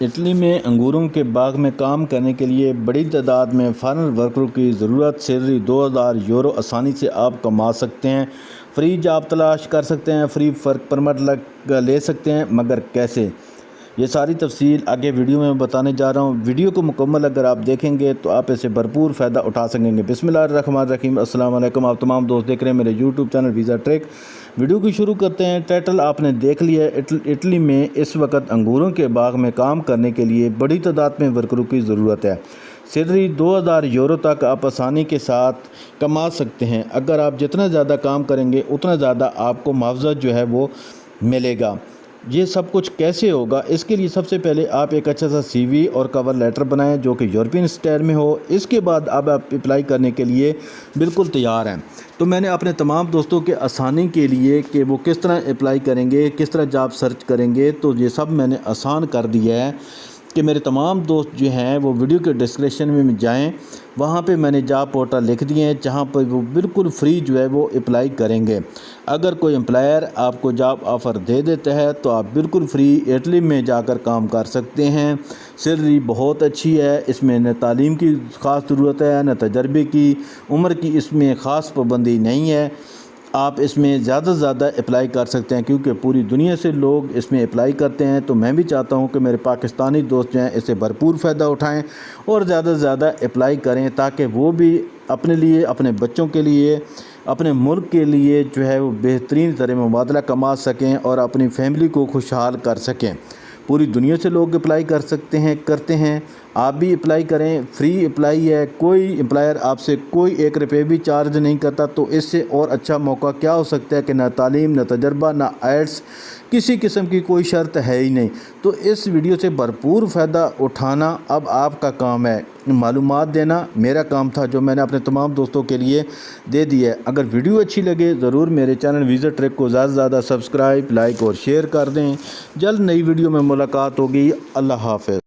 Italy میں انگوروں کے باغ میں کام کرنے کے لیے بڑی تعداد میں فارن ورکروں کی ضرورت۔ سیلری 2000 یورو آسانی سے آپ کما سکتے ہیں۔ فری جاب تلاش کر سکتے ہیں، فری ورک پرمٹ لے سکتے ہیں، مگر کیسے؟ یہ ساری تفصیل آگے ویڈیو میں بتانے جا رہا ہوں۔ ویڈیو کو مکمل اگر آپ دیکھیں گے تو آپ اسے بھرپور فائدہ اٹھا سکیں گے۔ بسم اللہ الرحمن الرحیم۔ السلام علیکم، آپ تمام دوست دیکھ رہے ہیں میرے YouTube channel visa track. Video کی شروع کرتے ہیں۔ ٹائٹل آپ نے دیکھ لیا ہے۔ اٹلی میں اس وقت انگوروں کے باغ میں کام کرنے کے لیے بڑی تعداد میں ورکروں کی ضرورت ہے۔ سیلری 2000 یورو تک آپ آسانی کے ساتھ کما سکتے ہیں۔ اگر آپ جتنا زیادہ کام کریں گے اتنا زیادہ آپ کو معاوضہ جو ہے وہ ملے گا۔ یہ سب کچھ کیسے ہوگا؟ اس کے لیے سب سے پہلے آپ ایک اچھا سا سی وی اور کور لیٹر بنائیں جو کہ یورپین سٹائل میں ہو۔ اس کے بعد اب آپ اپلائی کرنے کے لیے بالکل تیار ہیں۔ تو میں نے اپنے تمام دوستوں کے آسانی کے لیے کہ وہ کس طرح اپلائی کریں گے، کس طرح جاب سرچ کریں گے، تو یہ سب میں نے آسان کر دیا ہے کہ میرے تمام دوست جو ہیں وہ ویڈیو کے ڈسکرپشن میں جائیں، وہاں پہ میں نے جاب پورٹل لکھ دیے ہیں جہاں پر وہ بالکل فری جو ہے وہ اپلائی کریں گے۔ اگر کوئی امپلائر آپ کو جاب آفر دے دیتا ہے تو آپ بالکل فری اٹلی میں جا کر کام کر سکتے ہیں۔ سیلری بہت اچھی ہے، اس میں نہ تعلیم کی خاص ضرورت ہے نہ تجربے کی، عمر کی اس میں خاص پابندی نہیں ہے۔ آپ اس میں زیادہ سے زیادہ اپلائی کر سکتے ہیں کیونکہ پوری دنیا سے لوگ اس میں اپلائی کرتے ہیں۔ تو میں بھی چاہتا ہوں کہ میرے پاکستانی دوست جو ہیں اس سے بھرپور فائدہ اٹھائیں اور زیادہ سے زیادہ اپلائی کریں تاکہ وہ بھی اپنے لیے، اپنے بچوں کے لیے، اپنے ملک کے لیے جو ہے وہ بہترین زر مبادلہ کما سکیں اور اپنی فیملی کو خوشحال کر سکیں۔ پوری دنیا سے لوگ اپلائی کر سکتے ہیں، کرتے ہیں۔ آپ بھی اپلائی کریں، فری اپلائی ہے، کوئی امپلائر آپ سے کوئی 1 روپے بھی چارج نہیں کرتا۔ تو اس سے اور اچھا موقع کیا ہو سکتا ہے کہ نہ تعلیم، نہ تجربہ، نہ آئلٹس، کسی قسم کی کوئی شرط ہے ہی نہیں۔ تو اس ویڈیو سے بھرپور فائدہ اٹھانا اب آپ کا کام ہے، معلومات دینا میرا کام تھا جو میں نے اپنے تمام دوستوں کے لیے دے دی ہے۔ اگر ویڈیو اچھی لگے ضرور میرے چینل ویزا ٹریک کو زیادہ سے زیادہ سبسکرائب، لائک اور شیئر کر دیں۔ جلد نئی ویڈیو میں ملاقات ہوگی۔ اللہ حافظ۔